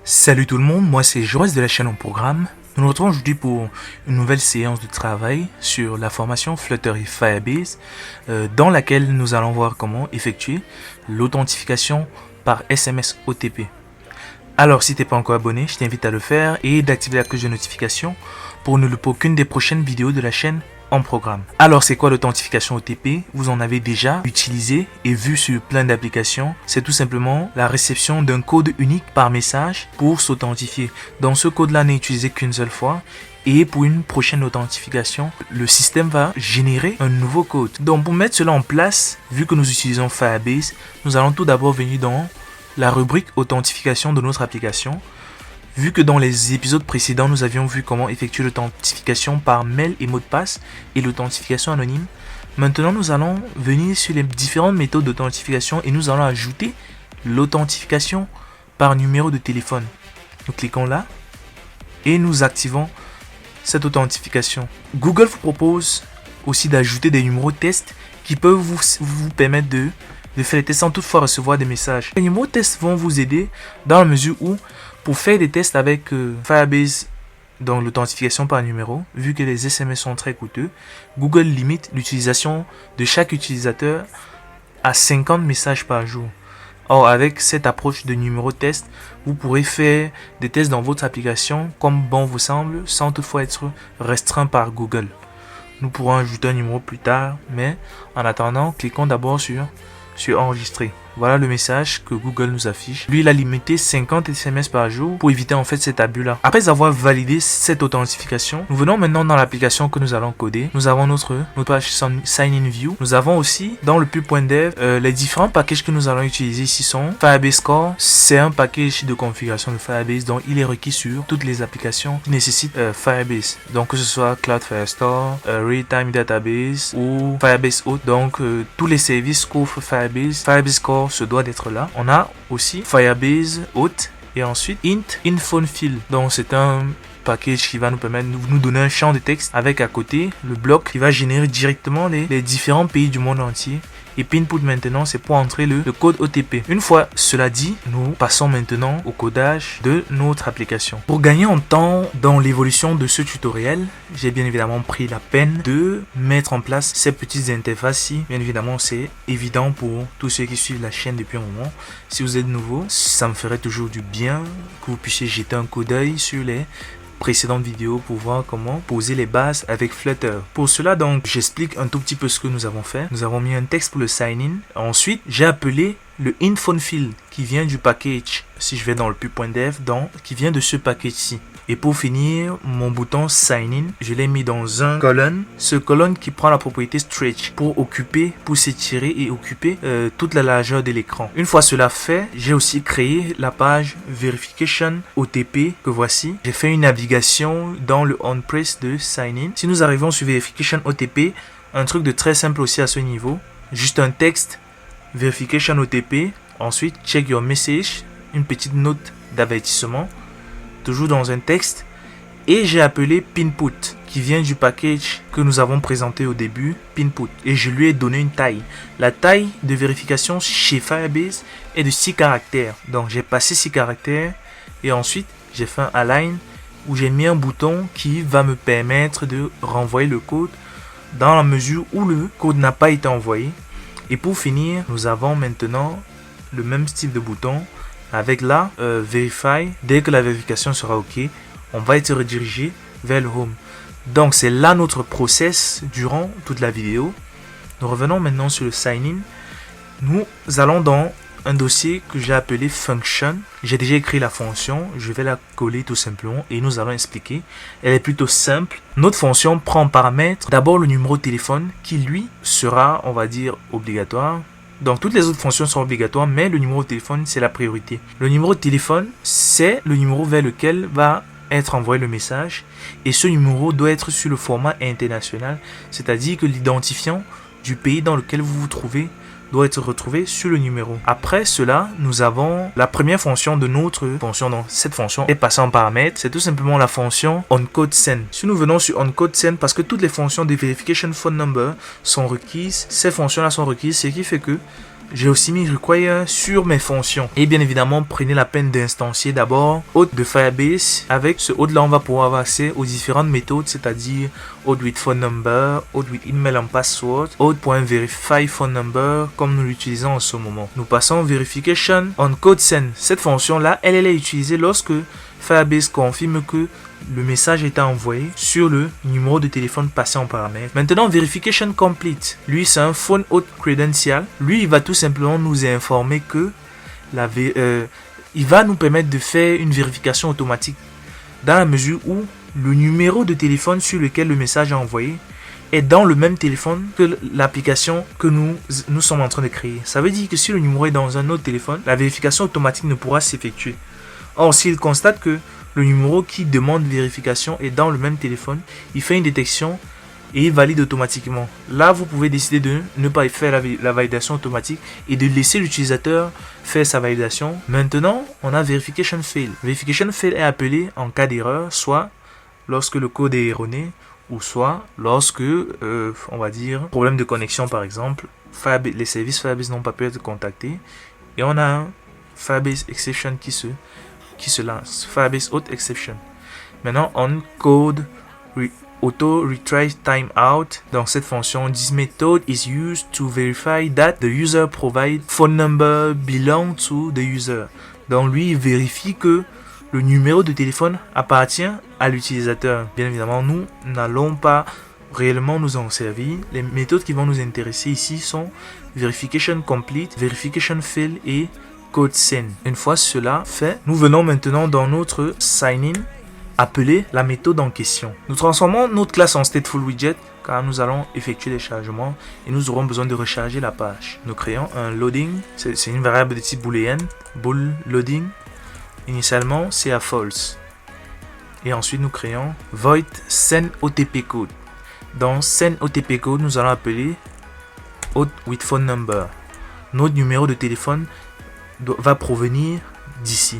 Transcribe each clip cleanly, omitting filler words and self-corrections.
Salut tout le monde, moi c'est Joris de la chaîne en programme. Nous nous retrouvons aujourd'hui pour une nouvelle séance de travail sur la formation Flutter et Firebase dans laquelle nous allons voir comment effectuer l'authentification par SMS OTP. Alors si tu n'es pas encore abonné, je t'invite à le faire et d'activer la cloche de notification pour ne louper aucune des prochaines vidéos de la chaîne en programme. Alors c'est quoi l'authentification OTP? Vous en avez déjà utilisé et vu sur plein d'applications. C'est tout simplement la réception d'un code unique par message pour s'authentifier. Donc ce code-là n'est utilisé qu'une seule fois. Et pour une prochaine authentification, le système va générer un nouveau code. Donc pour mettre cela en place, vu que nous utilisons Firebase, nous allons tout d'abord venir dans la rubrique authentification de notre application. Vu que dans les épisodes précédents, nous avions vu comment effectuer l'authentification par mail et mot de passe et l'authentification anonyme, maintenant nous allons venir sur les différentes méthodes d'authentification et nous allons ajouter l'authentification par numéro de téléphone. Nous cliquons là et nous activons cette authentification. Google vous propose aussi d'ajouter des numéros de test qui peuvent vous permettre de faire les tests sans toutefois recevoir des messages. Les numéros de test vont vous aider dans la mesure où pour faire des tests avec Firebase, donc l'authentification par numéro, vu que les SMS sont très coûteux, Google limite l'utilisation de chaque utilisateur à 50 messages par jour. Or, avec cette approche de numéro de test, vous pourrez faire des tests dans votre application comme bon vous semble, sans toutefois être restreint par Google. Nous pourrons ajouter un numéro plus tard, mais en attendant, cliquons d'abord sur enregistrer. Voilà le message que Google nous affiche. Lui, il a limité 50 SMS par jour pour éviter en fait cet abus-là. Après avoir validé cette authentification, nous venons maintenant dans l'application que nous allons coder. Nous avons notre page Sign In View. Nous avons aussi dans le pub.dev les différents packages que nous allons utiliser ici sont Firebase Core. C'est un package de configuration de Firebase, donc il est requis sur toutes les applications qui nécessitent Firebase. Donc que ce soit Cloud Firestore, Real-Time Database ou Firebase Auth. Donc tous les services qu'offre Firebase. Firebase Core se doit d'être là. On a aussi Firebase Auth et ensuite InPhoneFill. Donc c'est un package qui va nous permettre de nous donner un champ de texte avec à côté le bloc qui va générer directement les différents pays du monde entier. Et Pinput maintenant c'est pour entrer le code OTP. Une fois cela dit, nous passons maintenant au codage de notre application. Pour gagner en temps dans l'évolution de ce tutoriel, j'ai bien évidemment pris la peine de mettre en place ces petites interfaces-ci. Bien évidemment c'est évident pour tous ceux qui suivent la chaîne depuis un moment. Si vous êtes nouveau, ça me ferait toujours du bien que vous puissiez jeter un coup d'œil sur les précédentes vidéos pour voir comment poser les bases avec Flutter. Pour cela donc, j'explique un tout petit peu ce que nous avons fait. Nous avons mis un texte pour le sign-in. Ensuite, j'ai appelé le InPhoneFill qui vient du package. Si je vais dans le pub.dev, qui vient de ce package-ci. Et pour finir, mon bouton Sign In, je l'ai mis dans un colonne. Ce colonne qui prend la propriété Stretch pour s'étirer et occuper toute la largeur de l'écran. Une fois cela fait, j'ai aussi créé la page Verification OTP que voici. J'ai fait une navigation dans le on-press de Sign In. Si nous arrivons sur Verification OTP, un truc de très simple aussi à ce niveau. Juste un texte Verification OTP. Ensuite, check your message. Une petite note d'avertissement. Toujours dans un texte, et j'ai appelé Pinput qui vient du package que nous avons présenté au début, Pinput, et je lui ai donné une taille. La taille de vérification chez Firebase est de 6 caractères, donc j'ai passé 6 caractères et ensuite j'ai fait un align où j'ai mis un bouton qui va me permettre de renvoyer le code dans la mesure où le code n'a pas été envoyé. Et pour finir, nous avons maintenant le même style de bouton avec la Verify. Dès que la vérification sera OK, on va être redirigé vers le Home. Donc c'est là notre process durant toute la vidéo. Nous revenons maintenant sur le Sign In. Nous allons dans un dossier que j'ai appelé Function. J'ai déjà écrit la fonction, je vais la coller tout simplement et nous allons expliquer. Elle est plutôt simple. Notre fonction prend en paramètre d'abord le numéro de téléphone qui lui sera, on va dire, obligatoire. Donc toutes les autres fonctions sont obligatoires, mais le numéro de téléphone c'est la priorité. Le numéro de téléphone c'est le numéro vers lequel va être envoyé le message et ce numéro doit être sur le format international, c'est-à-dire que l'identifiant du pays dans lequel vous vous trouvez doit être retrouvé sur le numéro. Après cela, nous avons la première fonction de notre fonction. Donc cette fonction est passée en paramètre. C'est tout simplement la fonction onCodeSend. Si nous venons sur onCodeSend, parce que toutes les fonctions de verification phone number sont requises, ces fonctions-là sont requises, ce qui fait que j'ai aussi mis require sur mes fonctions. Et bien évidemment, prenez la peine d'instancier d'abord auth de Firebase. Avec ce auth là, on va pouvoir avoir accès aux différentes méthodes, c'est-à-dire auth with phone number, auth with email and password, auth.verify phone number, comme nous l'utilisons en ce moment. Nous passons verification on code send. Cette fonction là, elle est utilisée lorsque Firebase confirme que le message est envoyé sur le numéro de téléphone passé en paramètre. Maintenant, verification complete. Lui, c'est un phone auth credential. Lui, il va tout simplement nous informer que il va nous permettre de faire une vérification automatique dans la mesure où le numéro de téléphone sur lequel le message est envoyé est dans le même téléphone que l'application que nous sommes en train de créer. Ça veut dire que si le numéro est dans un autre téléphone, la vérification automatique ne pourra s'effectuer. Or, s'il constate que le numéro qui demande vérification est dans le même téléphone, il fait une détection et il valide automatiquement. Là, vous pouvez décider de ne pas faire la validation automatique et de laisser l'utilisateur faire sa validation. Maintenant, on a verification fail. Verification fail est appelé en cas d'erreur, soit lorsque le code est erroné, ou soit lorsque, on va dire, problème de connexion par exemple, les services Firebase n'ont pas pu être contactés, et on a un Firebase exception qui se lance, Firebase auth exception. Maintenant, on code auto retry timeout. Dans cette fonction, this method is used to verify that the user provide phone number belong to the user. Donc lui, il vérifie que le numéro de téléphone appartient à l'utilisateur. Bien évidemment, nous n'allons pas réellement nous en servir. Les méthodes qui vont nous intéresser ici sont verification complete, verification fail et code send. Une fois cela fait, nous venons maintenant dans notre sign-in, appeler la méthode en question. Nous transformons notre classe en stateful widget car nous allons effectuer des chargements et nous aurons besoin de recharger la page. Nous créons un loading, c'est une variable de type boolean, bool loading. Initialement, c'est à false. Et ensuite, nous créons void send OTP code. Dans send OTP code, nous allons appeler auth with phone number. Notre numéro de téléphone va provenir d'ici.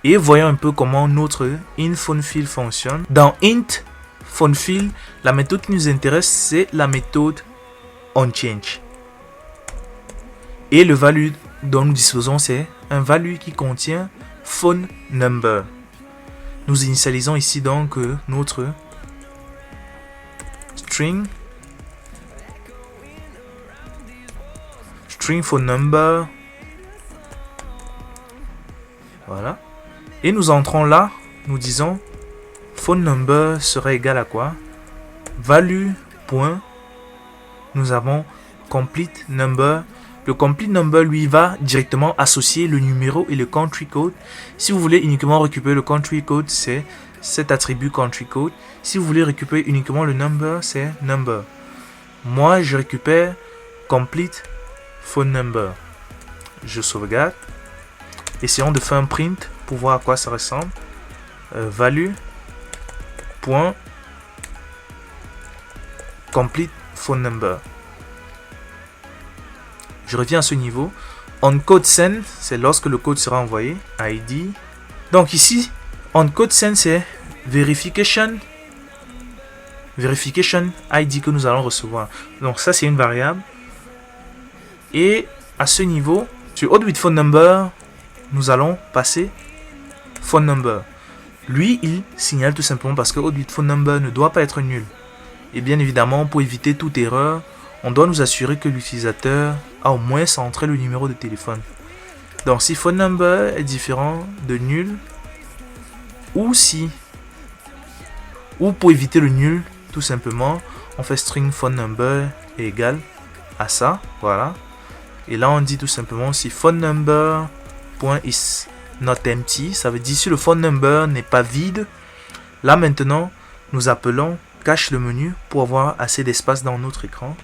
Et voyons un peu comment notre int phone field fonctionne. Dans int phone field, la méthode qui nous intéresse, c'est la méthode onChange. Et le value dont nous disposons, c'est un value qui contient phone number. Nous initialisons ici donc notre string phone number. Voilà. Et nous entrons là, nous disons phone number serait égal à quoi? Value. Nous avons complete number. Le complete number lui va directement associer le numéro et le country code. Si vous voulez uniquement récupérer le country code, c'est cet attribut country code. Si vous voulez récupérer uniquement le number, c'est number. Moi, je récupère complete phone number. Je sauvegarde. Essayons de faire un print pour voir à quoi ça ressemble. Value. Complete phone number. Je reviens à ce niveau. On code send, c'est lorsque le code sera envoyé. ID. Donc ici, on code send, c'est verification ID que nous allons recevoir. Donc ça, c'est une variable. Et à ce niveau, sur auth with phone number, nous allons passer phone number. Lui, il signale tout simplement parce que auth with phone number ne doit pas être nul. Et bien évidemment, pour éviter toute erreur, on doit nous assurer que l'utilisateur a au moins centré le numéro de téléphone. Donc si phone number est différent de nul, ou pour éviter le nul, tout simplement, on fait string phone number est égal à ça, voilà. Et là on dit tout simplement si phone number .is not empty, ça veut dire si le phone number n'est pas vide. Là maintenant, nous appelons cache le menu pour avoir assez d'espace dans notre écran.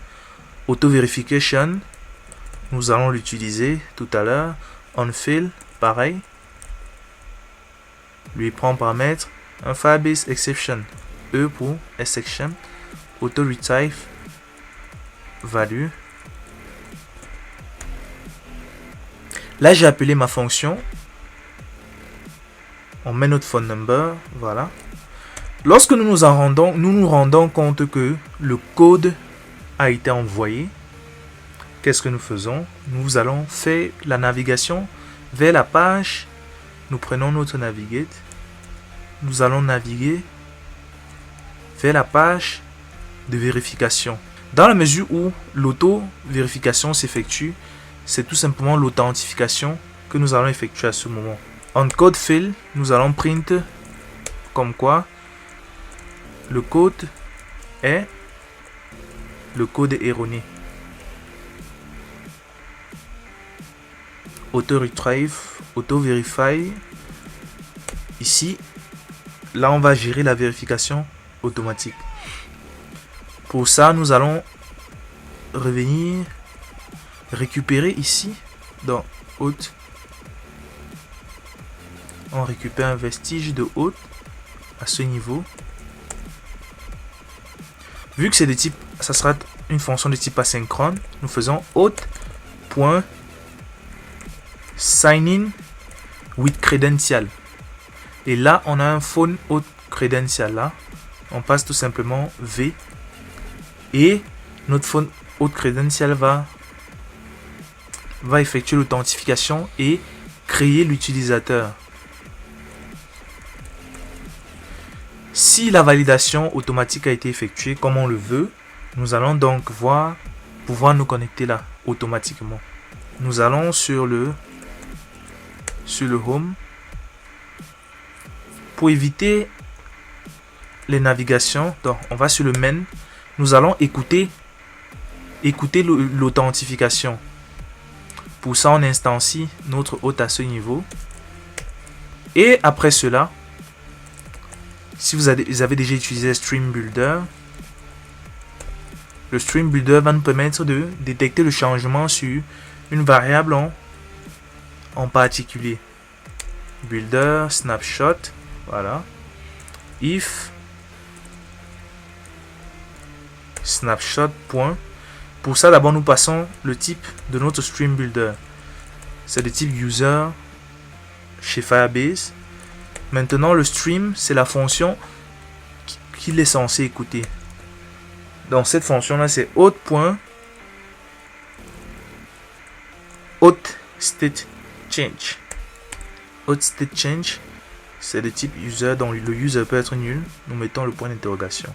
Auto verification, nous allons l'utiliser tout à l'heure. On fill, pareil. Lui prend en paramètre un Firebase exception. E pour exception. Auto retype value. Là, j'ai appelé ma fonction. On met notre phone number, voilà. Lorsque nous nous rendons compte que le code a été envoyé, qu'est-ce que nous faisons? Nous allons faire la navigation vers la page. Nous prenons notre navigate. Nous allons naviguer vers la page de vérification. Dans la mesure où l'auto-vérification s'effectue, c'est tout simplement l'authentification que nous allons effectuer à ce moment. En code field, nous allons print comme quoi le code est erroné. Auto-retrieve, auto-verify. Ici, là, on va gérer la vérification automatique. Pour ça, nous allons revenir récupérer ici dans hôte. On récupère un vestige de hôte à ce niveau. Vu que c'est de type, ça sera une fonction de type asynchrone, nous faisons hôte.signin with credential. Et là, on a un phone hôte credential là. On passe tout simplement V. Et notre phone hôte credential va effectuer l'authentification et créer l'utilisateur. Si la validation automatique a été effectuée comme on le veut, nous allons donc pouvoir nous connecter là automatiquement. Nous allons sur le home. Pour éviter les navigations, donc on va sur le main. Nous allons écouter l'authentification. Pour ça, on instancie notre hôte à ce niveau. Et après cela, si vous avez déjà utilisé Stream Builder, le Stream Builder va nous permettre de détecter le changement sur une variable en particulier. Builder, snapshot, voilà. If snapshot. Pour ça, d'abord, nous passons le type de notre Stream Builder. C'est de type user chez Firebase. Maintenant, le stream, c'est la fonction qu'il est censé écouter. Donc, cette fonction-là, c'est hôte.state_change. Hôte.state_change, c'est de type user, donc le user peut être nul. Nous mettons le point d'interrogation.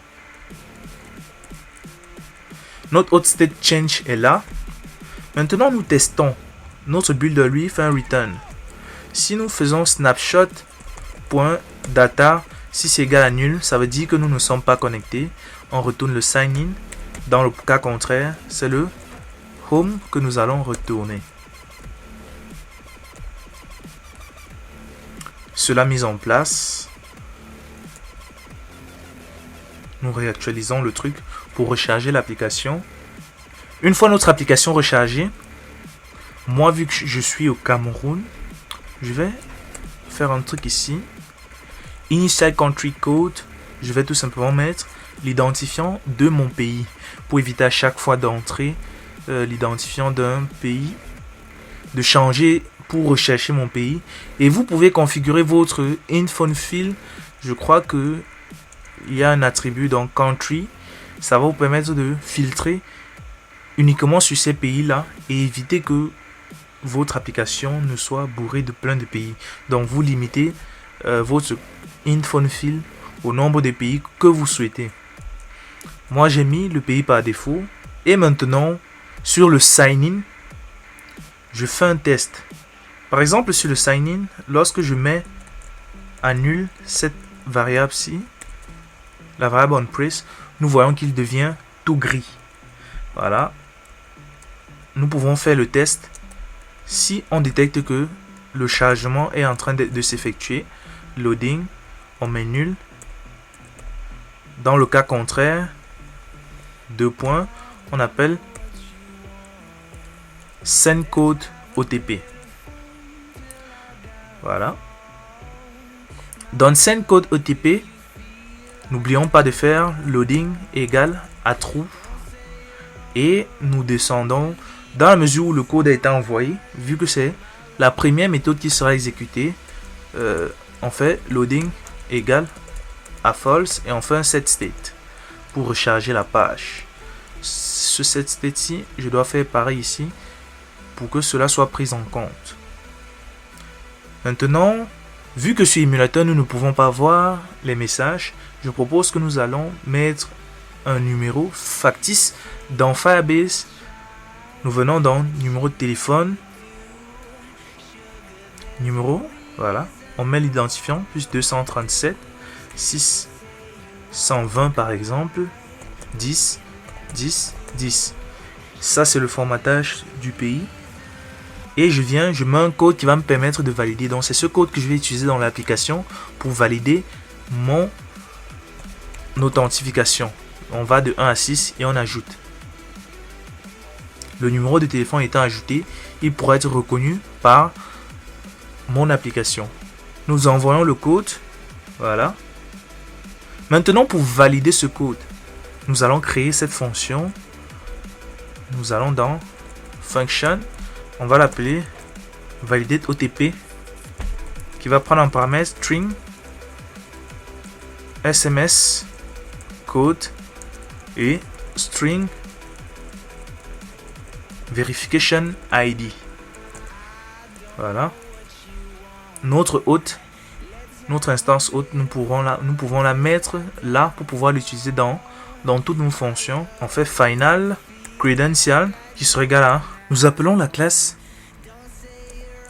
Notre hôte.state_change est là. Maintenant, nous testons. Notre builder, lui, fait un return. Si nous faisons snapshot.data, si c'est égal à nul, ça veut dire que nous ne sommes pas connectés. On retourne le sign in. Dans le cas contraire, c'est le home que nous allons retourner. Cela mis en place, nous réactualisons le truc pour recharger l'application. Une fois notre application rechargée, moi, vu que je suis au Cameroun, je vais faire un truc ici. Initial country code, je vais tout simplement mettre l'identifiant de mon pays pour éviter à chaque fois d'entrer l'identifiant d'un pays, de changer pour rechercher mon pays. Et vous pouvez configurer votre info field. Je crois que il y a un attribut dans country. Ça va vous permettre de filtrer uniquement sur ces pays-là et éviter que votre application ne soit bourrée de plein de pays. Donc vous limitez votre info field au nombre de pays que vous souhaitez. Moi j'ai mis le pays par défaut. Et maintenant sur le sign in, je fais un test. Par exemple sur le sign in, lorsque je mets à nul cette variable-ci, la variable onPress, nous voyons qu'il devient tout gris. Voilà. Nous pouvons faire le test. Si on détecte que le chargement est en train de s'effectuer, loading, on met nul. Dans le cas contraire, on appelle send code OTP. Voilà. Dans send code OTP, n'oublions pas de faire loading égale à true. Et nous descendons dans la mesure où le code a été envoyé, vu que c'est la première méthode qui sera exécutée. On fait loading égale à false et on fait un set state pour recharger la page. ce set state-ci, je dois faire pareil ici pour que cela soit pris en compte. Maintenant, vu que sur émulateur, nous ne pouvons pas voir les messages, je propose que nous allons mettre un numéro factice dans Firebase. Nous venons dans numéro de téléphone, numéro, voilà, on met l'identifiant, plus 237, 620 par exemple, 10, 10, 10. Ça c'est le formatage du pays. Et je mets un code qui va me permettre de valider. Donc c'est ce code que je vais utiliser dans l'application pour valider mon authentification. On va de 1 à 6 et on ajoute. Le numéro de téléphone étant ajouté, il pourra être reconnu par mon application. Nous envoyons le code. Voilà. Maintenant, pour valider ce code, nous allons créer cette fonction. Nous allons dans Function. On va l'appeler Validate OTP, qui va prendre en paramètre string SMS code et string verification ID. Voilà. Notre hôte, notre instance hôte, nous pouvons la mettre là pour pouvoir l'utiliser dans toutes nos fonctions. On fait final credential qui sera égal à, nous appelons la classe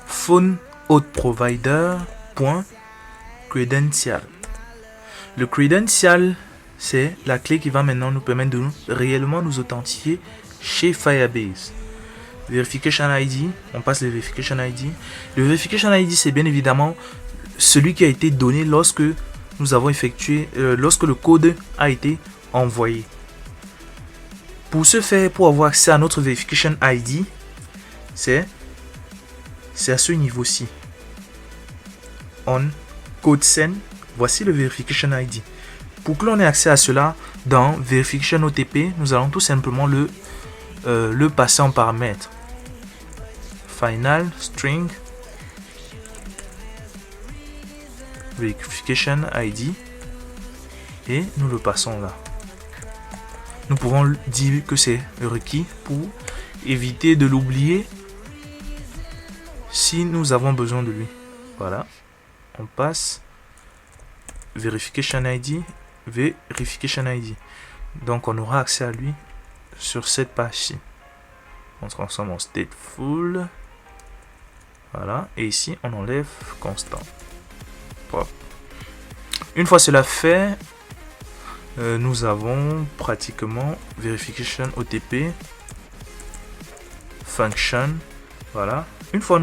phonehoteprovider.credential. Le credential, c'est la clé qui va maintenant nous permettre de réellement nous authentifier chez Firebase. Verification ID, on passe le Verification ID. Le Verification ID, c'est bien évidemment celui qui a été donné lorsque nous avons effectué, lorsque le code a été envoyé. Pour ce faire, pour avoir accès à notre Verification ID, c'est à ce niveau-ci. On code send, voici le Verification ID. Pour que l'on ait accès à cela, dans Verification OTP, nous allons tout simplement le passer en paramètre. Final string Verification ID et nous le passons là. Nous pouvons dire que c'est requis pour éviter de l'oublier si nous avons besoin de lui. Voilà, on passe Verification ID, Verification ID. Donc on aura accès à lui sur cette page-ci. On transforme en stateful. Voilà, et ici on enlève constant. Bon. Une fois cela fait, nous avons pratiquement Verification OTP Function. Voilà. Une fois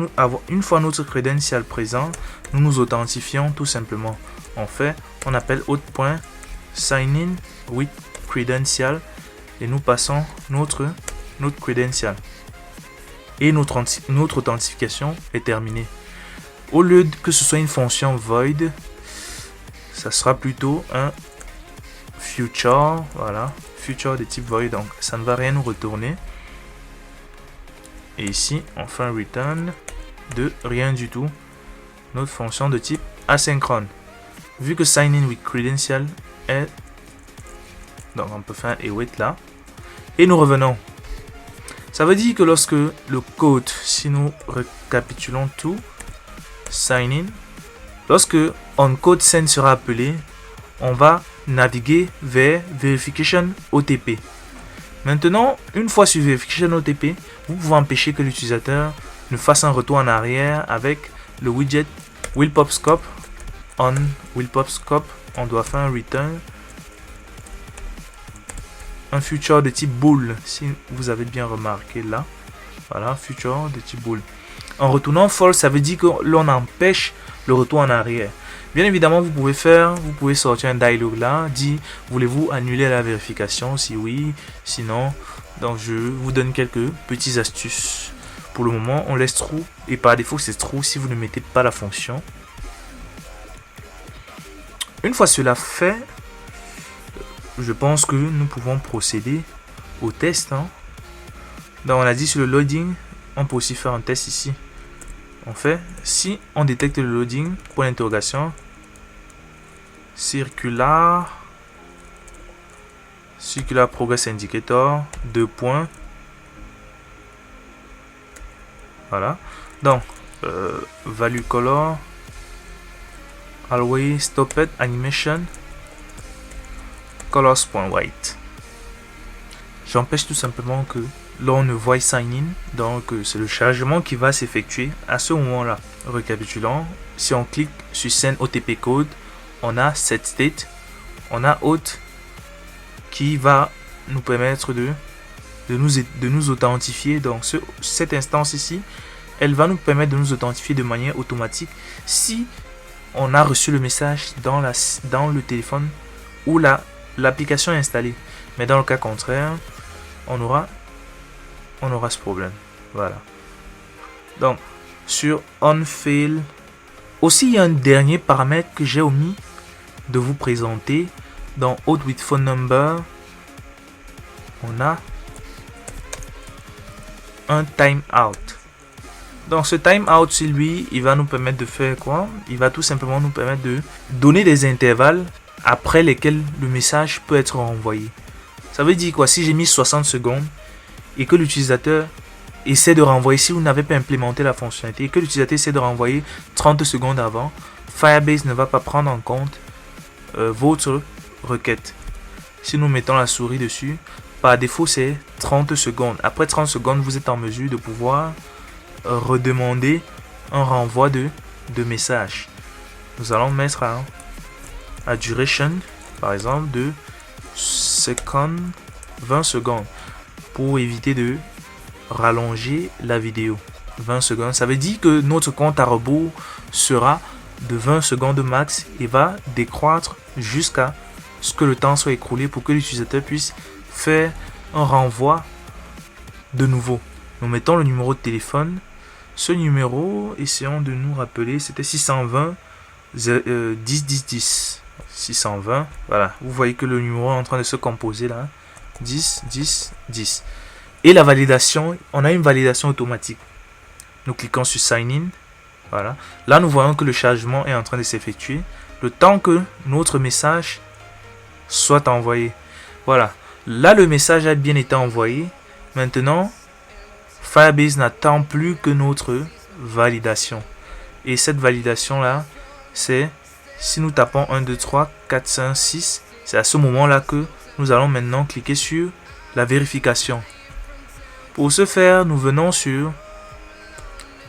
notre credential présent, nous nous authentifions tout simplement. On appelle auth.signin with credential et nous passons notre credential. Et notre authentification est terminée. Au lieu que ce soit une fonction void, ça sera plutôt un future, voilà, future de type void, donc ça ne va rien nous retourner. Et ici, on fait un return de rien du tout, notre fonction de type asynchrone. Vu que sign in with credential est, donc on peut faire un await là, et nous revenons. Ça veut dire que lorsque le code, si nous récapitulons tout, sign in, lorsque onCode send sera appelé, on va naviguer vers Verification OTP. Maintenant, une fois sur Verification OTP, vous pouvez empêcher que l'utilisateur ne fasse un retour en arrière avec le widget WillPopScope. On WillPopScope, on doit faire un return, un future de type bool, si vous avez bien remarqué là. Voilà, future de type bool. En retournant false, ça veut dire que l'on empêche le retour en arrière. Bien évidemment, vous pouvez sortir un dialogue là, dit voulez-vous annuler la vérification, si oui, sinon. Donc je vous donne quelques petites astuces. Pour le moment, on laisse true et par défaut c'est true si vous ne mettez pas la fonction. Une fois cela fait, je pense que nous pouvons procéder au test. Donc on a dit sur le loading, on peut aussi faire un test ici. On fait, si on détecte le loading, point d'interrogation, circular Circular Progress Indicator, 2 points. Voilà. Donc, value color, always stopped animation, colors.white. J'empêche tout simplement que l'on ne voit sign in, donc c'est le chargement qui va s'effectuer à ce moment-là. Récapitulons, si on clique sur Send OTP Code, on a set state, on a auth qui va nous permettre de nous authentifier. Donc cette instance ici, elle va nous permettre de nous authentifier de manière automatique si on a reçu le message dans le téléphone où l'application est installée. Mais dans le cas contraire, on aura ce problème. Voilà. Donc, sur onFail, aussi il y a un dernier paramètre que j'ai omis de vous présenter. Dans Auth with Phone Number, on a un timeout. Donc ce timeout, c'est lui, il va nous permettre de faire quoi? Il va tout simplement nous permettre de donner des intervalles après lesquels le message peut être renvoyé. Ça veut dire quoi? Si j'ai mis 60 secondes et que l'utilisateur essaie de renvoyer, si vous n'avez pas implémenté la fonctionnalité et que l'utilisateur essaie de renvoyer 30 secondes avant, Firebase ne va pas prendre en compte votre requête. Si nous mettons la souris dessus, par défaut c'est 30 secondes. Après 30 secondes, vous êtes en mesure de pouvoir redemander un renvoi de message. Nous allons mettre à duration, par exemple, de 20 secondes pour éviter de rallonger la vidéo. 20 secondes, ça veut dire que notre compte à rebours sera de 20 secondes max et va décroître jusqu'à ce que le temps soit écoulé pour que l'utilisateur puisse faire un renvoi de nouveau. Nous mettons le numéro de téléphone. Ce numéro, essayons de nous rappeler, c'était 620 10 10 10. 620, voilà. Vous voyez que le numéro est en train de se composer là. 10 10 10. Et la validation, on a une validation automatique. Nous cliquons sur Sign In. Voilà. Là, nous voyons que le chargement est en train de s'effectuer. Le temps que notre message soit envoyé. Voilà. Là, le message a bien été envoyé. Maintenant, Firebase n'attend plus que notre validation. Et cette validation-là, c'est si nous tapons 1, 2, 3, 4, 5, 6. C'est à ce moment-là que nous allons maintenant cliquer sur la vérification. Pour ce faire, nous venons sur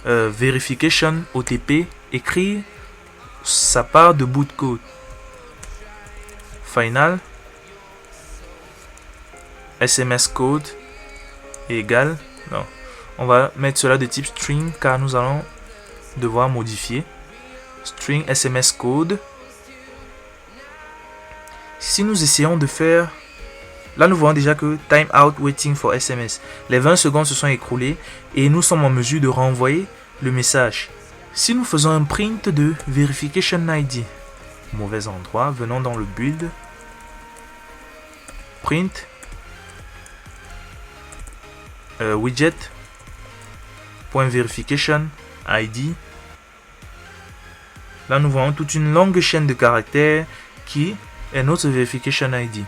Verification OTP, écrire sa part de bout de code. Final, SMS code égale, non, on va mettre cela de type string car nous allons devoir modifier. String SMS code. Si nous essayons de faire, là nous voyons déjà que timeout waiting for SMS. Les 20 secondes se sont écoulées et nous sommes en mesure de renvoyer le message. Si nous faisons un print de verification ID, mauvais endroit, venons dans le build, print widget .verification ID. Là, nous voyons toute une longue chaîne de caractères qui est notre verification ID.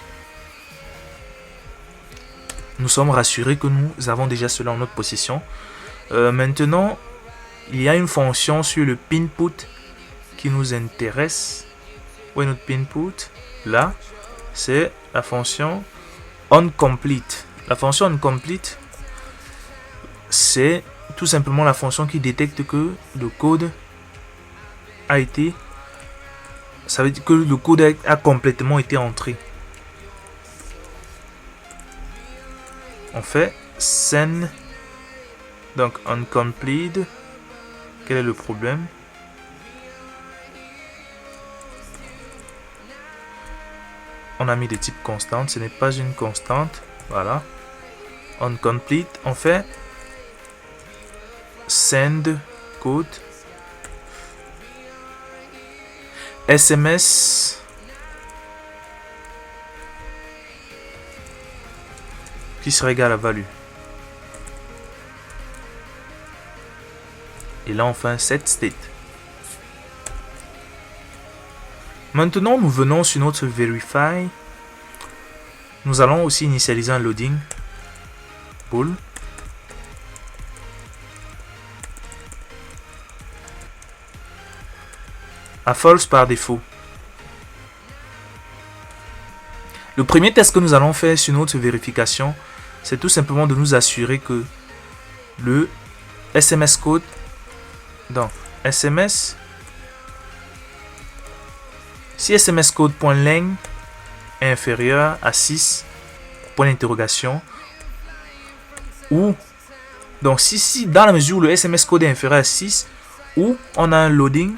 Nous sommes rassurés que nous avons déjà cela en notre possession. Maintenant, il y a une fonction sur le pinput qui nous intéresse. Où est notre pinput? Là, c'est la fonction onComplete. La fonction onComplete, c'est tout simplement la fonction qui détecte que le code a été, ça veut dire que le code a complètement été entré. On fait send, donc onComplete. Quel est le problème? On a mis des types constantes, ce n'est pas une constante. Voilà. onComplete, on fait send code SMS qui sera égal à value. Et là on fait un set state. Maintenant nous venons sur notre verify Nous allons aussi initialiser un loading bool. À false par défaut. Le premier test que nous allons faire sur notre vérification, c'est tout simplement de nous assurer que le SMS code, donc SMS, si SMS code.length est inférieur à 6, point d'interrogation, ou donc si dans la mesure où le SMS code est inférieur à 6, ou on a un loading.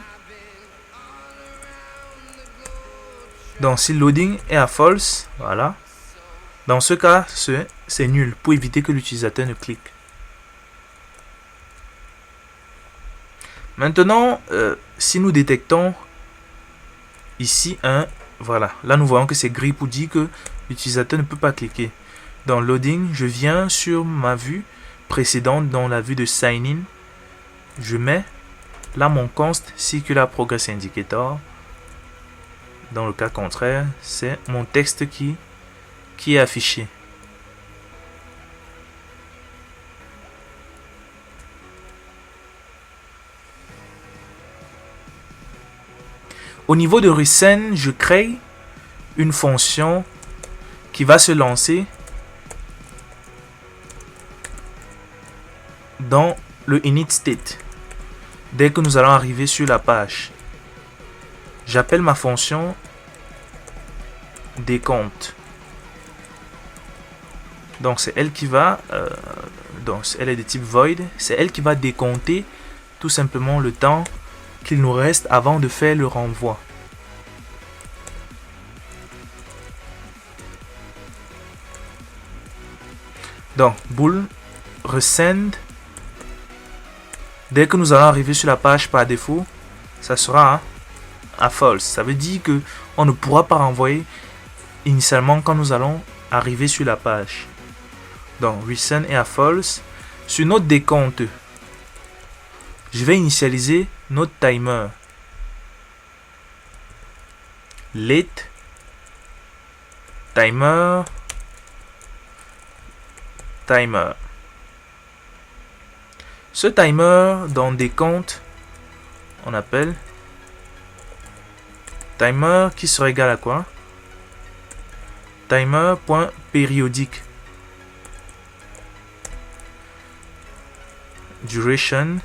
Donc si loading est à false, voilà. Dans ce cas, c'est nul pour éviter que l'utilisateur ne clique. Maintenant, si nous détectons ici un, voilà, là nous voyons que c'est gris pour dire que l'utilisateur ne peut pas cliquer. Dans loading, je viens sur ma vue précédente, dans la vue de sign in, je mets là mon const circular progress indicator. Dans le cas contraire, c'est mon texte qui est affiché. Au niveau de resend, je crée une fonction qui va se lancer dans le init state. Dès que nous allons arriver sur la page, j'appelle ma fonction décompte. Donc c'est elle qui va, donc elle est de type void, c'est elle qui va décompter tout simplement le temps qu'il nous reste avant de faire le renvoi. Donc bool resend, dès que nous allons arriver sur la page par défaut, ça sera à false. Ça veut dire que on ne pourra pas renvoyer initialement quand nous allons arriver sur la page. Donc resend est à false. Sur notre décompte, je vais initialiser notre timer. Late timer. Ce timer dans décompte, on appelle timer qui sera égal à quoi? Timer.périodique. Duration.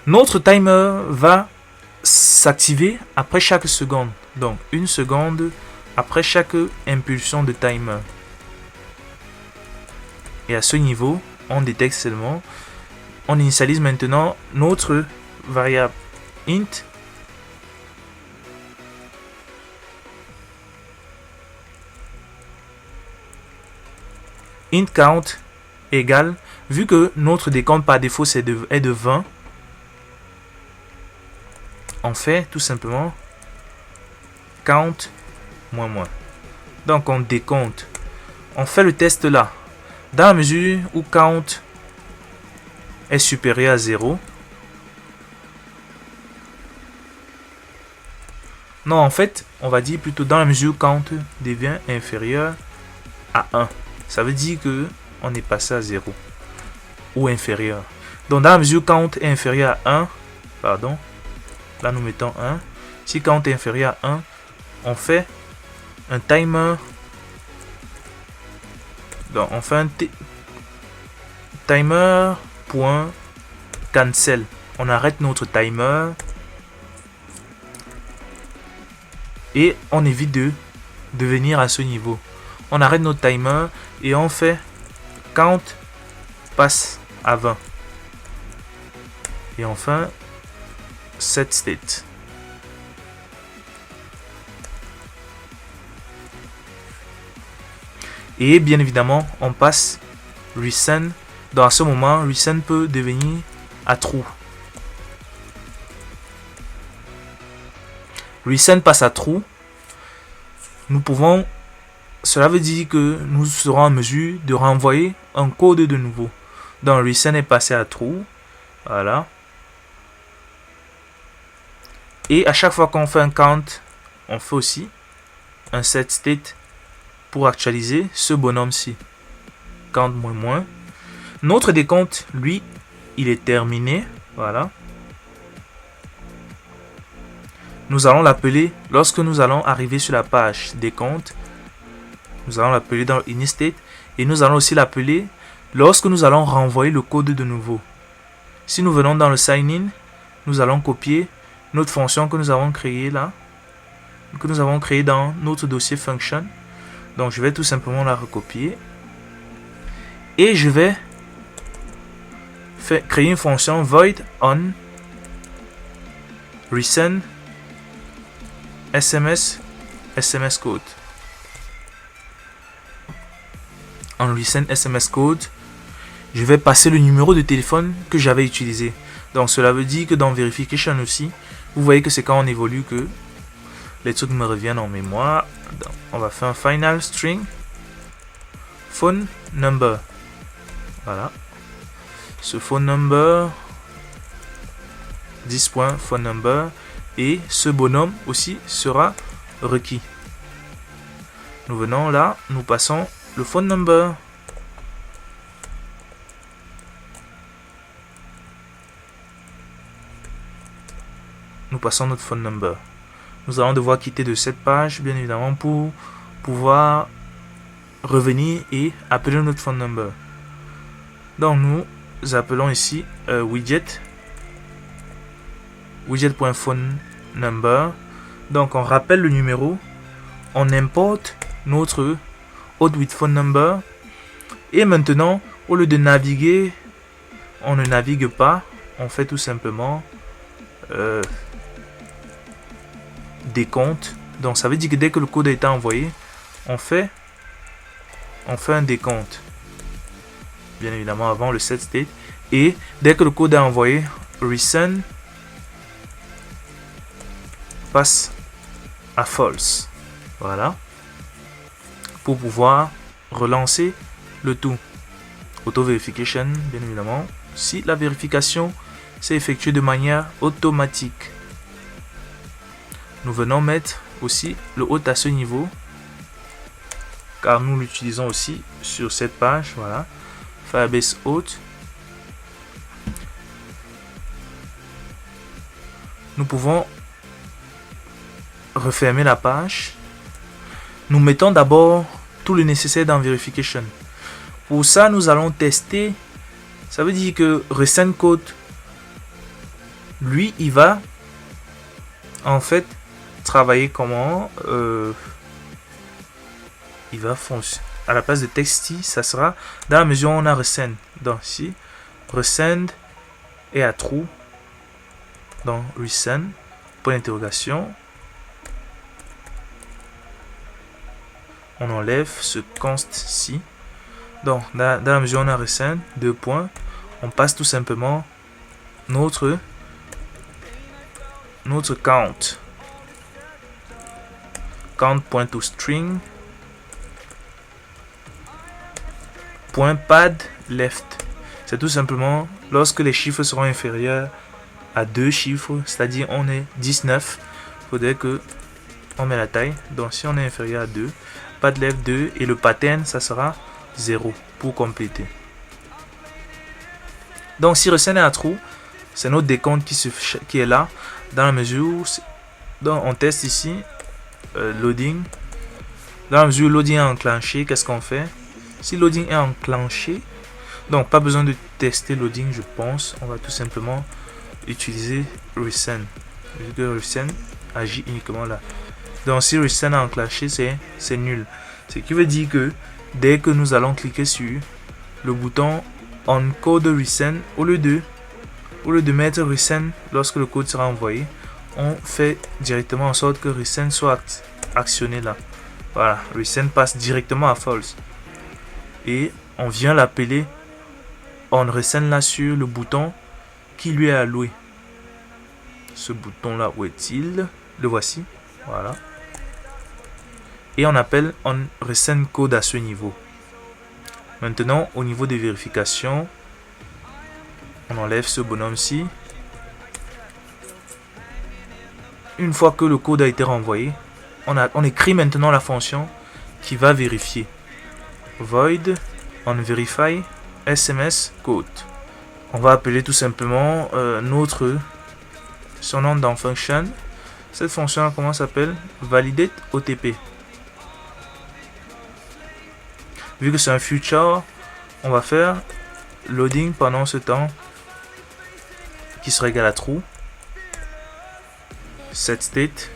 Notre timer va s'activer après chaque seconde. Donc, une seconde après chaque impulsion de timer. Et à ce niveau, on détecte seulement. On initialise maintenant notre variable int. Int count égale, vu que notre décompte par défaut est de 20, on fait tout simplement count moins moins. Donc on décompte. On fait le test là. Dans la mesure où count est supérieur à 0. Non, en fait, on va dire plutôt dans la mesure où count devient inférieur à 1. Ça veut dire que on est passé à 0 ou inférieur. Donc dans la mesure où count est inférieur à 1, pardon, là nous mettons 1. Si count est inférieur à 1, on fait un timer. Donc on fait un timer.cancel. On arrête notre timer et on évite de venir à ce niveau. On arrête notre timer et on fait count passe à 20. Et enfin set state. Et bien évidemment, on passe resend. Dans ce moment, resend peut devenir à true. Resend passe à true. Nous pouvons, cela veut dire que nous serons en mesure de renvoyer un code de nouveau. Donc resend est passé à true. Voilà. Et à chaque fois qu'on fait un count, on fait aussi un set state pour actualiser ce bonhomme-ci. Count moins. Notre décompte, lui, il est terminé. Voilà. Nous allons l'appeler lorsque nous allons arriver sur la page décompte. Nous allons l'appeler dans initState. Et nous allons aussi l'appeler lorsque nous allons renvoyer le code de nouveau. Si nous venons dans le sign-in, nous allons copier notre fonction que nous avons créée là, que nous avons créée dans notre dossier function. Donc je vais tout simplement la recopier et je vais créer une fonction void on resend SMS code. En resend SMS code, je vais passer le numéro de téléphone que j'avais utilisé. Donc cela veut dire que dans verification aussi, vous voyez que c'est quand on évolue que les trucs me reviennent en mémoire. Donc, on va faire un final string phone number. Voilà. Ce phone number 10.phone number et ce bonhomme aussi sera requis. Nous venons là, nous passons le phone number. Nous passons notre phone number. Nous allons devoir quitter de cette page, bien évidemment, pour pouvoir revenir et appeler notre phone number. Donc, nous appelons ici widget.phone number. Donc, on rappelle le numéro. On importe notre hot with phone number. Et maintenant, au lieu de naviguer, on ne navigue pas. On fait tout simplement décompte. Donc ça veut dire que dès que le code a été envoyé, on fait un décompte. Bien évidemment avant le set state. Et dès que le code est envoyé, resend passe à false. Voilà. Pour pouvoir relancer le tout. Auto-verification, bien évidemment. Si la vérification s'est effectuée de manière automatique. Nous venons mettre aussi le hôte à ce niveau. Car nous l'utilisons aussi sur cette page. Voilà. Firebase hôte. Nous pouvons refermer la page. Nous mettons d'abord tout le nécessaire dans verification. Pour ça, nous allons tester. Ça veut dire que resend code, lui, il va en fait travailler comment il va fonctionner. À la place de texty, ça sera dans la mesure où on a resend. Donc ici, resend est à true. Donc resend, point d'interrogation. On enlève ce const-ci. Donc, dans la mesure où on a resend, 2 points, on passe tout simplement notre count. Count.toString .pad left. C'est tout simplement lorsque les chiffres seront inférieurs à 2 chiffres, c'est-à-dire on est 19, il faudrait que on met la taille. Donc si on est inférieur à 2, pad left 2 et le pattern ça sera 0 pour compléter. Donc si resend est à true, c'est notre décompte qui est là dans la mesure où donc on teste ici loading. Dans la mesure où loading est enclenché, qu'est-ce qu'on fait? Si loading est enclenché, donc pas besoin de tester loading, je pense. On va tout simplement utiliser resend. Vu que resend agit uniquement là. Donc si resend est enclenché, c'est nul. Ce qui veut dire que dès que nous allons cliquer sur le bouton on code resend, au lieu de mettre resend lorsque le code sera envoyé, on fait directement en sorte que resend soit actionné là. Voilà, resend passe directement à false. Et on vient l'appeler on resend là sur le bouton qui lui est alloué. Ce bouton là, où est-il? Le voici. Voilà. Et on appelle on resend code à ce niveau. Maintenant, au niveau des vérifications, on enlève ce bonhomme-ci. une fois que le code a été renvoyé, on écrit maintenant la fonction qui va vérifier. Void onVerify SMS code. On va appeler tout simplement son nom dans function. Cette fonction, comment s'appelle? Validate OTP. Vu que c'est un future, on va faire loading pendant ce temps qui sera égal à true. Set state.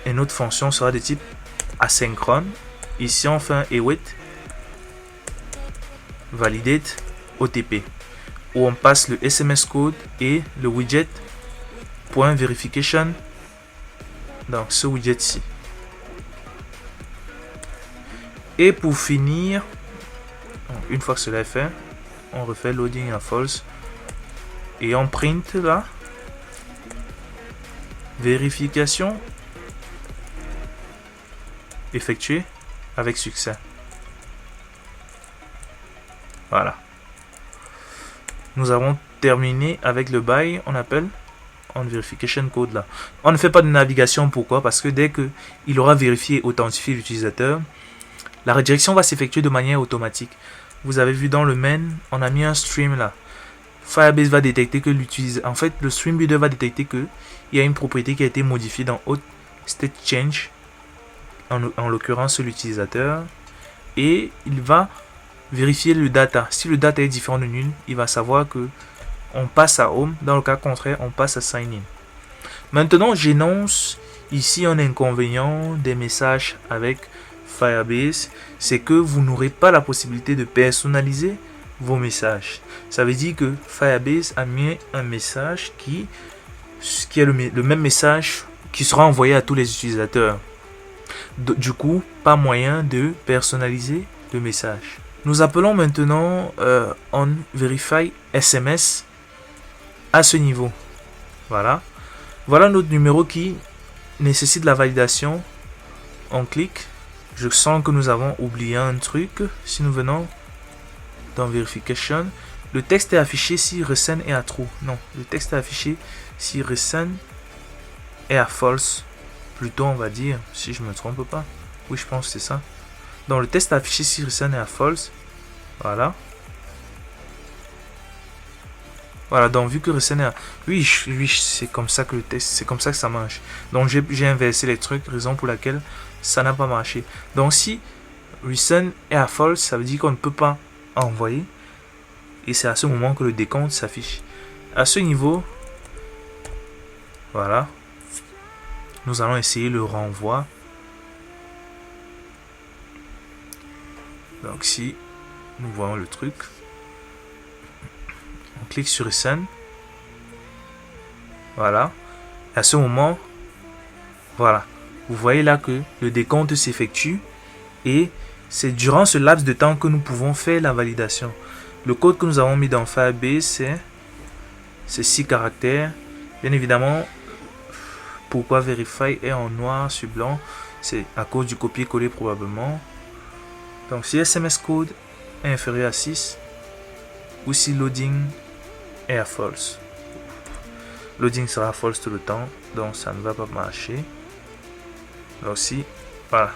Et notre fonction sera de type asynchrone. Ici on fait un await validate OTP où on passe le SMS code et le widget .verification dans ce widget ci. Et pour finir, une fois que cela est fait, on refait loading à false et on print là vérification effectuée avec succès. Voilà. Nous avons terminé avec le bail, on appelle on verification code là. On ne fait pas de navigation, pourquoi? Parce que dès que il aura vérifié et authentifié l'utilisateur, la redirection va s'effectuer de manière automatique. Vous avez vu dans le main, on a mis un stream là. Firebase va détecter que l'utilisateur, en fait, le stream builder va détecter que il y a une propriété qui a été modifiée dans auth state change, en l'occurrence l'utilisateur, et il va vérifier le data. Si le data est différent de nul, il va savoir que on passe à home. Dans le cas contraire, on passe à sign in. Maintenant, j'énonce ici un inconvénient des messages avec Firebase, c'est que vous n'aurez pas la possibilité de personnaliser vos messages. Ça veut dire que Firebase a mis un message qui est le même message qui sera envoyé à tous les utilisateurs. Du coup, pas moyen de personnaliser le message. Nous appelons maintenant onVerify SMS à ce niveau. Voilà. Voilà notre numéro qui nécessite la validation. On clique. Je sens que nous avons oublié un truc. Si nous venons dans Verification, le texte est affiché si resend est à true. Non, le texte est affiché si resend est à false. Plutôt, on va dire, si je ne me trompe pas. Oui, je pense que c'est ça. Donc, le texte est affiché si resend est à false. Voilà. Voilà, donc vu que resend est à... Oui, c'est comme ça que le texte, c'est comme ça que ça marche. Donc, j'ai inversé les trucs, raison pour laquelle ça n'a pas marché. Donc, si resend est à false, ça veut dire qu'on ne peut pas envoyer. Et c'est à ce moment que le décompte s'affiche. À ce niveau, voilà. Nous allons essayer le renvoi. Donc, si nous voyons le truc, on clique sur Resend. Voilà. À ce moment, voilà. Vous voyez là que le décompte s'effectue et c'est durant ce laps de temps que nous pouvons faire la validation. Le code que nous avons mis dans Firebase, c'est 6 caractères. Bien évidemment, pourquoi Verify est en noir sur blanc, c'est à cause du copier-coller probablement. Donc si SMS code est inférieur à 6 ou si loading est à false. Loading sera false tout le temps, donc ça ne va pas marcher. Donc si, voilà.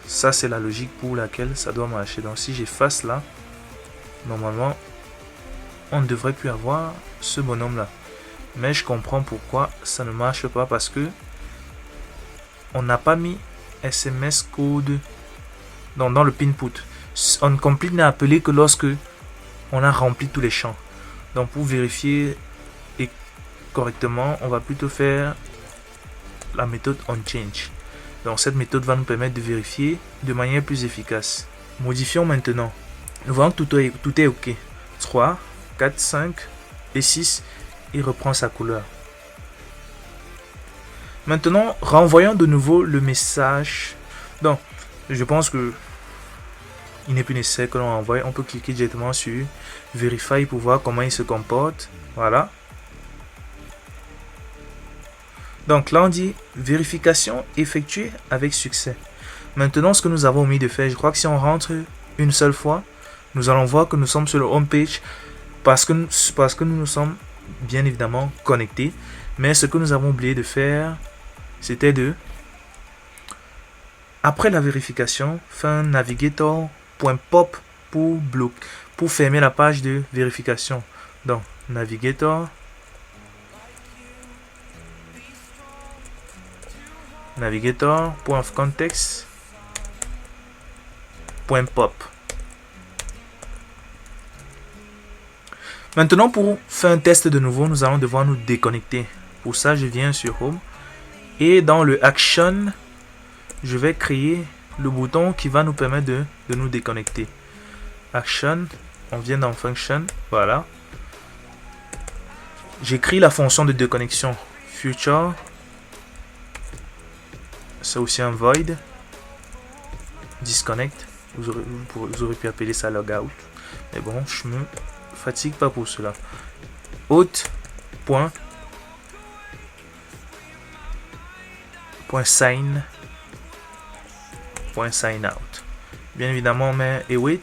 Ça c'est la logique pour laquelle ça doit marcher. Donc si j'efface là, normalement, on ne devrait plus avoir ce bonhomme là. Mais je comprends pourquoi ça ne marche pas, parce que on n'a pas mis SMS code dans le pinput. OnComplete n'est appelé que lorsque on a rempli tous les champs. Donc pour vérifier correctement, on va plutôt faire la méthode onChange. Donc cette méthode va nous permettre de vérifier de manière plus efficace. Modifions maintenant. Nous voyons que tout est OK. 3, 4, 5 et 6. Il reprend sa couleur. Maintenant, renvoyons de nouveau le message. Donc, je pense que il n'est plus nécessaire que l'on envoie. On peut cliquer directement sur Verify pour voir comment il se comporte. Voilà. Donc là, on dit vérification effectuée avec succès. Maintenant, ce que nous avons omis de faire, je crois que si on rentre une seule fois, nous allons voir que nous sommes sur le home page parce que nous nous sommes bien évidemment connecté. Mais ce que nous avons oublié de faire, c'était de, après la vérification, faire un navigator.pop pour fermer la page de vérification. Donc, navigator.context.pop. Maintenant, pour faire un test de nouveau, nous allons devoir nous déconnecter. Pour ça, je viens sur Home. Et dans le Action, je vais créer le bouton qui va nous permettre de nous déconnecter. Action, on vient dans Function, voilà. J'écris la fonction de déconnexion. Future, c'est aussi un void. Disconnect, vous aurez pu appeler ça logout. Mais bon, je me fatigue pas pour cela. Sign out. Bien évidemment, on met await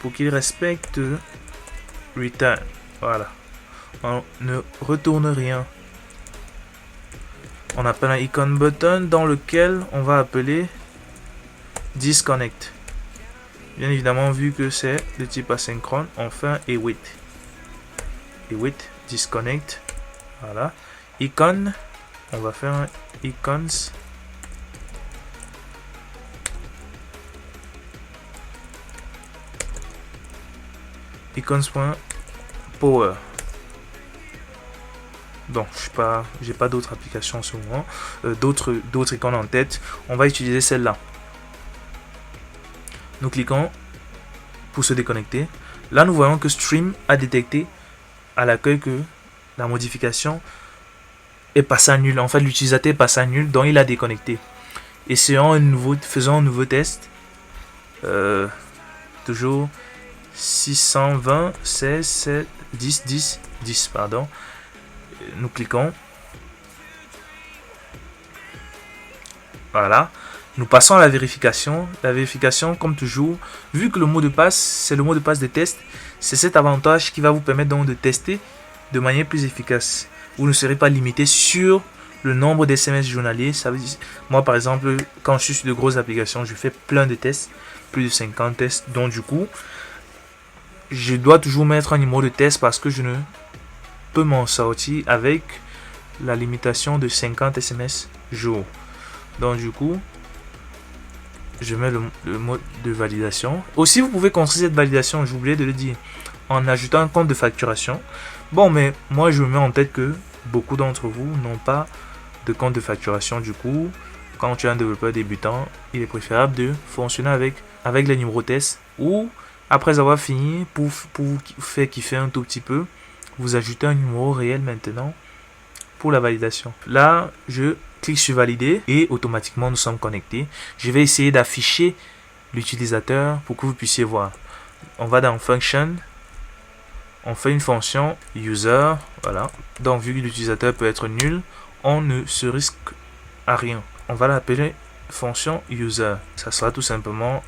pour qu'il respecte return. Voilà. On ne retourne rien. On appelle un icon button dans lequel on va appeler disconnect. Bien évidemment, vu que c'est de type asynchrone, on fait un await. Await, disconnect. Voilà. Icon, on va faire un icons. Icons.power. Donc, j'ai pas d'autres applications en ce moment, d'autres icônes en tête. On va utiliser celle-là. Nous cliquons pour se déconnecter. Là, nous voyons que Stream a détecté à l'accueil que la modification est passée à nul. En fait, l'utilisateur est passé à nul, donc il a déconnecté. Faisons un nouveau test. Toujours 620, 16, 7, 10, 10, 10, pardon. Nous cliquons. Voilà. Nous passons à la vérification. La vérification, comme toujours, vu que le mot de passe, c'est le mot de passe de test, c'est cet avantage qui va vous permettre donc de tester de manière plus efficace. Vous ne serez pas limité sur le nombre d'SMS journaliers. Ça veut dire, moi, par exemple, quand je suis sur de grosses applications, je fais plein de tests, plus de 50 tests. Donc, du coup, je dois toujours mettre un numéro de test parce que je ne peux m'en sortir avec la limitation de 50 SMS jour. Donc, du coup, je mets le mode de validation. Aussi, vous pouvez construire cette validation, j'ai oublié de le dire, en ajoutant un compte de facturation. Bon, mais moi, je me mets en tête que beaucoup d'entre vous n'ont pas de compte de facturation. Du coup, quand tu es un développeur débutant, il est préférable de fonctionner avec les numéros tests ou après avoir fini, pour faire kiffer un tout petit peu, vous ajoutez un numéro réel maintenant pour la validation. Là, je clique sur valider et automatiquement nous sommes connectés. Je vais essayer d'afficher l'utilisateur pour que vous puissiez voir. On va dans Function, on fait une fonction user, voilà. Donc vu que l'utilisateur peut être nul, on ne se risque à rien. On va l'appeler fonction user. Ça sera tout simplement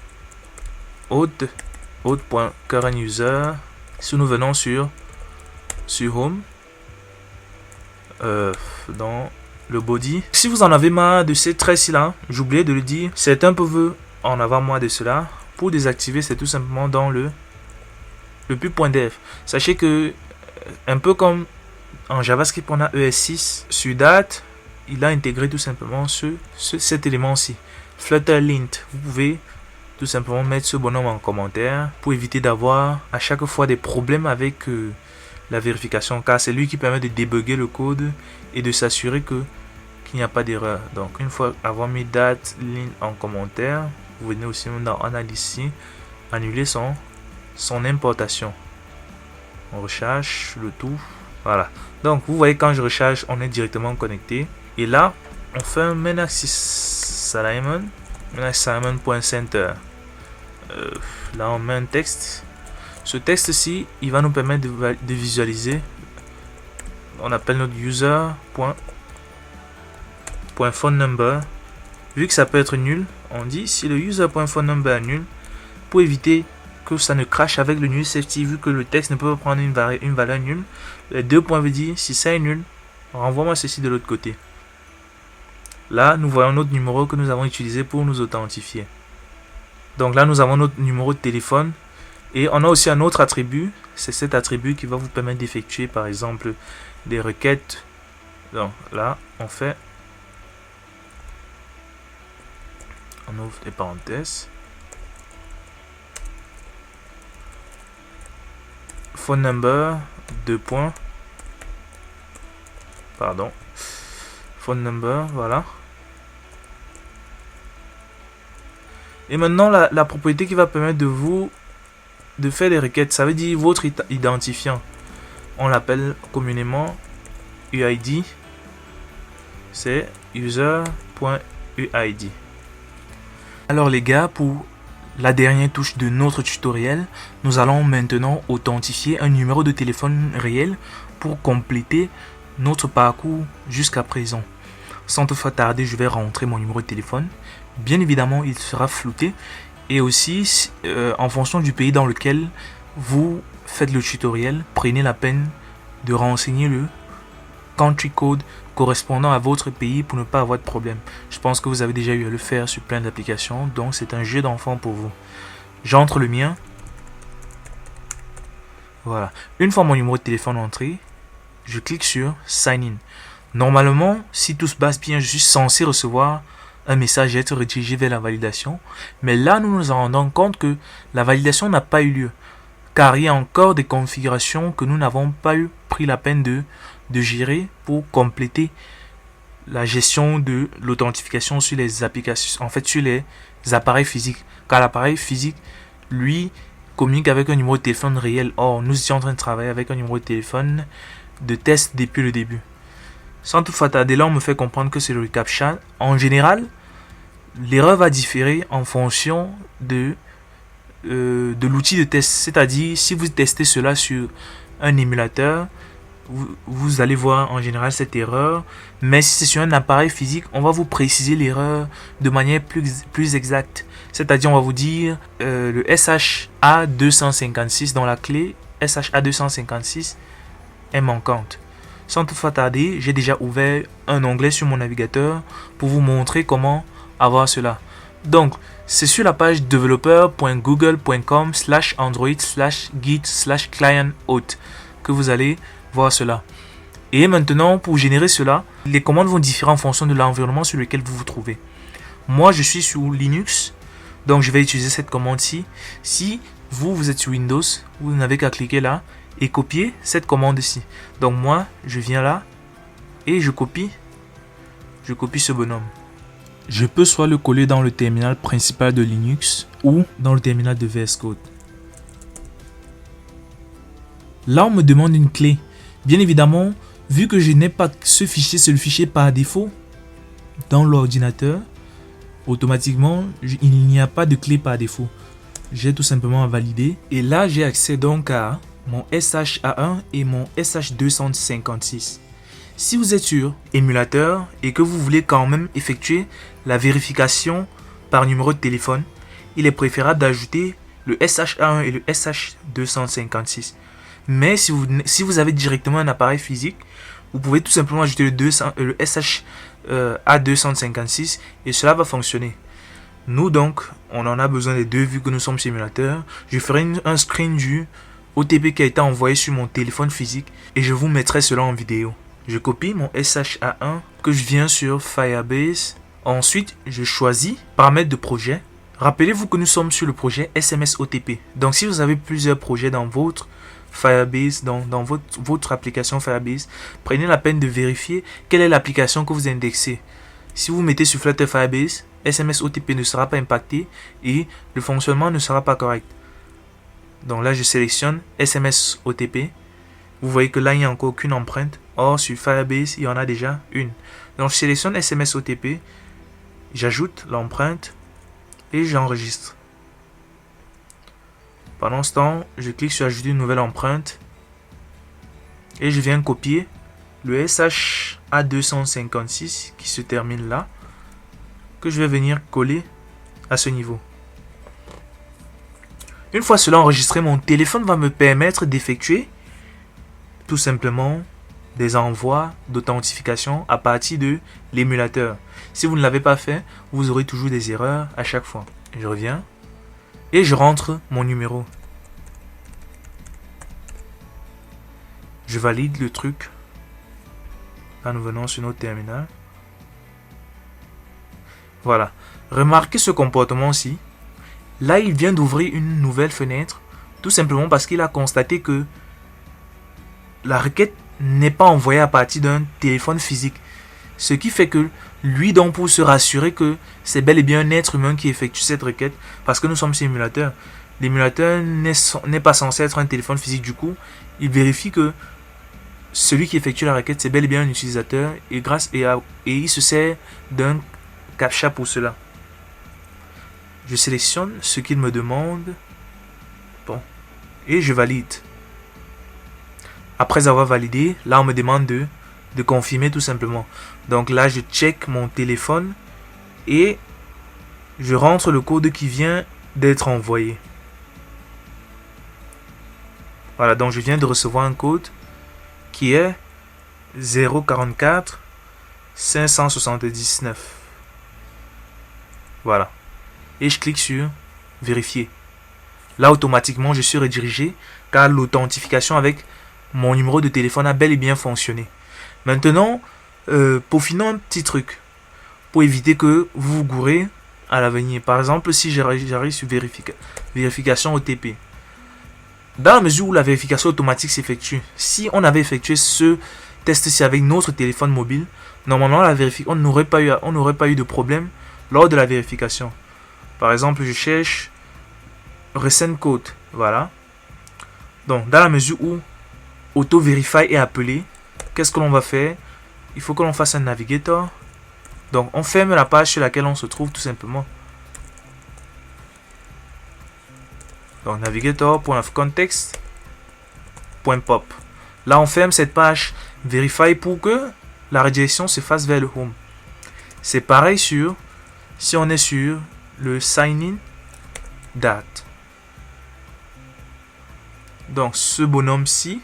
auth.currentUser. Si nous venons sur Home, dans le body, si vous en avez marre de ces traits-là, j'oubliais de le dire, certains peuvent en avoir moins de cela. Pour désactiver, c'est tout simplement dans le pub.dev. Sachez que, un peu comme en JavaScript, on a ES6, sur date, il a intégré tout simplement cet élément-ci. Flutterlint, vous pouvez tout simplement mettre ce bonhomme en commentaire pour éviter d'avoir à chaque fois des problèmes avec la vérification, car c'est lui qui permet de débugger le code et de s'assurer qu'il n'y a pas d'erreur. Donc une fois avoir mis date lint en commentaire, vous venez aussi dans analyse ici, annuler son importation. On recharge le tout, voilà. Donc vous voyez, quand je recharge, on est directement connecté. Et là, on fait un ManaxSys Assignment.center. Là, on met un texte. Ce texte-ci, il va nous permettre de visualiser. On appelle notre user.phoneNumber. Vu que ça peut être nul, on dit si le user.phoneNumber est nul, pour éviter que ça ne crache avec le null safety vu que le texte ne peut pas prendre une valeur nulle. Les deux points veut dire si ça est nul, renvoie-moi ceci de l'autre côté. Là, nous voyons notre numéro que nous avons utilisé pour nous authentifier. Donc là, nous avons notre numéro de téléphone. Et on a aussi un autre attribut. C'est cet attribut qui va vous permettre d'effectuer, par exemple, des requêtes. Donc là, on fait... On ouvre des parenthèses. Phone number, 2 points. Pardon. Phone number, voilà. Et maintenant, la propriété qui va permettre de faire des requêtes, ça veut dire votre identifiant. On l'appelle communément UID. C'est user.uid. Alors les gars, pour la dernière touche de notre tutoriel, nous allons maintenant authentifier un numéro de téléphone réel pour compléter notre parcours jusqu'à présent. Sans toutefois tarder, je vais rentrer mon numéro de téléphone. Bien évidemment, il sera flouté. Et aussi, en fonction du pays dans lequel vous faites le tutoriel, prenez la peine de renseigner le country code correspondant à votre pays pour ne pas avoir de problème. Je pense que vous avez déjà eu à le faire sur plein d'applications, donc c'est un jeu d'enfant pour vous. J'entre le mien. Voilà. Une fois mon numéro de téléphone entré, je clique sur Sign In. Normalement, si tout se passe bien, je suis censé recevoir un message et être redirigé vers la validation. Mais là, nous nous rendons compte que la validation n'a pas eu lieu. Car il y a encore des configurations que nous n'avons pas pris la peine de gérer pour compléter la gestion de l'authentification sur les applications, en fait sur les appareils physiques. Car l'appareil physique, lui, communique avec un numéro de téléphone réel. Or, nous étions en train de travailler avec un numéro de téléphone de test depuis le début. Sans toutefois tarder, là on me fait comprendre que c'est le reCAPTCHA. En général, l'erreur va différer en fonction de l'outil de test. C'est-à-dire, si vous testez cela sur un émulateur, vous allez voir en général cette erreur. Mais si c'est sur un appareil physique, on va vous préciser l'erreur de manière plus exacte. C'est-à-dire, on va vous dire le SHA-256 dans la clé SHA-256 est manquante. Sans toutefois tarder, j'ai déjà ouvert un onglet sur mon navigateur pour vous montrer comment avoir cela. Donc, c'est sur la page developer.google.com/android/git/client-auth que vous allez voir cela. Et maintenant, pour générer cela, les commandes vont différer en fonction de l'environnement sur lequel vous vous trouvez. Moi, je suis sur Linux, donc je vais utiliser cette commande-ci. Si vous êtes sur Windows, vous n'avez qu'à cliquer là et copier cette commande-ci. Donc moi, je viens là et je copie ce bonhomme. Je peux soit le coller dans le terminal principal de Linux ou dans le terminal de VS Code. Là, on me demande une clé. Bien évidemment, vu que je n'ai pas ce fichier, c'est le fichier par défaut dans l'ordinateur, automatiquement, il n'y a pas de clé par défaut. J'ai tout simplement à valider. Et là, j'ai accès donc à mon SHA1 et mon SH256. Si vous êtes sur émulateur et que vous voulez quand même effectuer la vérification par numéro de téléphone, il est préférable d'ajouter le SHA1 et le SH256. Mais si vous avez directement un appareil physique, vous pouvez tout simplement ajouter le SHA256 et cela va fonctionner. Nous donc, on en a besoin des deux vu que nous sommes sur émulateur. Je ferai un screen du OTP qui a été envoyé sur mon téléphone physique et je vous mettrai cela en vidéo. Je copie mon SHA1 que je viens sur Firebase. Ensuite, je choisis paramètres de projet. Rappelez-vous que nous sommes sur le projet SMS OTP. Donc, si vous avez plusieurs projets dans votre Firebase, dans votre application Firebase, prenez la peine de vérifier quelle est l'application que vous indexez. Si vous mettez sur Flutter Firebase, SMS OTP ne sera pas impacté et le fonctionnement ne sera pas correct. Donc là, je sélectionne SMS OTP. Vous voyez que là, il n'y a encore aucune empreinte. Or, sur Firebase, il y en a déjà une. Donc, je sélectionne SMS OTP. J'ajoute l'empreinte et j'enregistre. Pendant ce temps, je clique sur ajouter une nouvelle empreinte. Et je viens copier le SHA256 qui se termine là. Que je vais venir coller à ce niveau. Une fois cela enregistré, mon téléphone va me permettre d'effectuer tout simplement des envois d'authentification à partir de l'émulateur. Si vous ne l'avez pas fait, vous aurez toujours des erreurs à chaque fois. Je reviens et je rentre mon numéro. Je valide le truc. Là, nous venons sur notre terminal. Voilà. Remarquez ce comportement-ci. Là, il vient d'ouvrir une nouvelle fenêtre, tout simplement parce qu'il a constaté que la requête n'est pas envoyée à partir d'un téléphone physique. Ce qui fait que lui, donc, pour se rassurer que c'est bel et bien un être humain qui effectue cette requête, parce que nous sommes sur émulateur. L'émulateur n'est pas censé être un téléphone physique. Du coup, il vérifie que celui qui effectue la requête, c'est bel et bien un utilisateur, et il se sert d'un CAPTCHA pour cela. Je sélectionne ce qu'il me demande. Bon. Et je valide. Après avoir validé, là on me demande de confirmer tout simplement. Donc là je check mon téléphone et je rentre le code qui vient d'être envoyé. Voilà, donc je viens de recevoir un code qui est 044 579. Voilà. Et je clique sur vérifier. Là automatiquement je suis redirigé car l'authentification avec mon numéro de téléphone a bel et bien fonctionné. Maintenant, peaufinons un petit truc pour éviter que vous vous gourrez à l'avenir. Par exemple, si j'arrive sur vérification OTP. Dans la mesure où la vérification automatique s'effectue, si on avait effectué ce test-ci avec notre téléphone mobile, normalement on n'aurait pas eu de problème lors de la vérification. Par exemple, je cherche Recent Code. Voilà. Donc, dans la mesure où Auto-Verify est appelé, qu'est-ce que l'on va faire? Il faut que l'on fasse un navigator. Donc, on ferme la page sur laquelle on se trouve tout simplement. Donc, navigator.context.pop. Là, on ferme cette page Verify pour que la redirection se fasse vers le home. C'est pareil si on est sur le sign in date. Donc ce bonhomme-ci,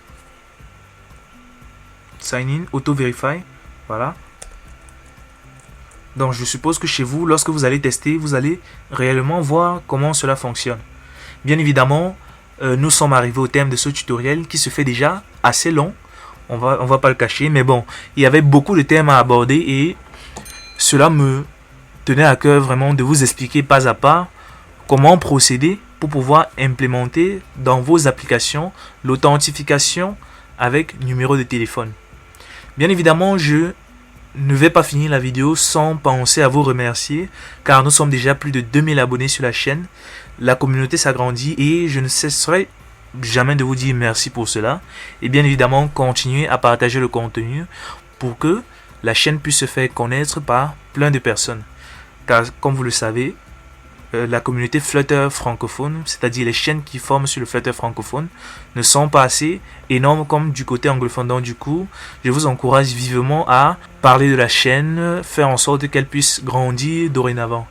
sign in, auto-verify, voilà. Donc je suppose que chez vous, lorsque vous allez tester, vous allez réellement voir comment cela fonctionne. Bien évidemment, nous sommes arrivés au terme de ce tutoriel qui se fait déjà assez long. On va pas le cacher, mais bon, il y avait beaucoup de thèmes à aborder et cela me tenait à cœur vraiment de vous expliquer pas à pas comment procéder pour pouvoir implémenter dans vos applications l'authentification avec numéro de téléphone. Bien évidemment, je ne vais pas finir la vidéo sans penser à vous remercier car nous sommes déjà plus de 2000 abonnés sur la chaîne. La communauté s'agrandit et je ne cesserai jamais de vous dire merci pour cela. Et bien évidemment, continuez à partager le contenu pour que la chaîne puisse se faire connaître par plein de personnes. Car comme vous le savez, la communauté Flutter francophone, c'est-à-dire les chaînes qui forment sur le Flutter francophone, ne sont pas assez énormes comme du côté anglophone. Donc du coup, je vous encourage vivement à parler de la chaîne, faire en sorte qu'elle puisse grandir dorénavant.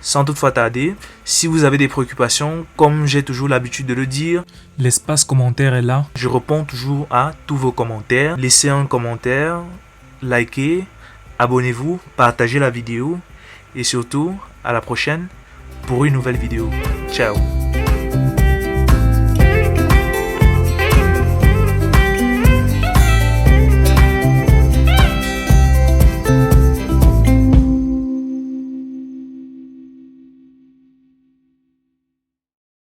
Sans toutefois tarder, si vous avez des préoccupations, comme j'ai toujours l'habitude de le dire, l'espace commentaire est là. Je réponds toujours à tous vos commentaires. Laissez un commentaire, likez, abonnez-vous, partagez la vidéo et surtout, à la prochaine pour une nouvelle vidéo. Ciao!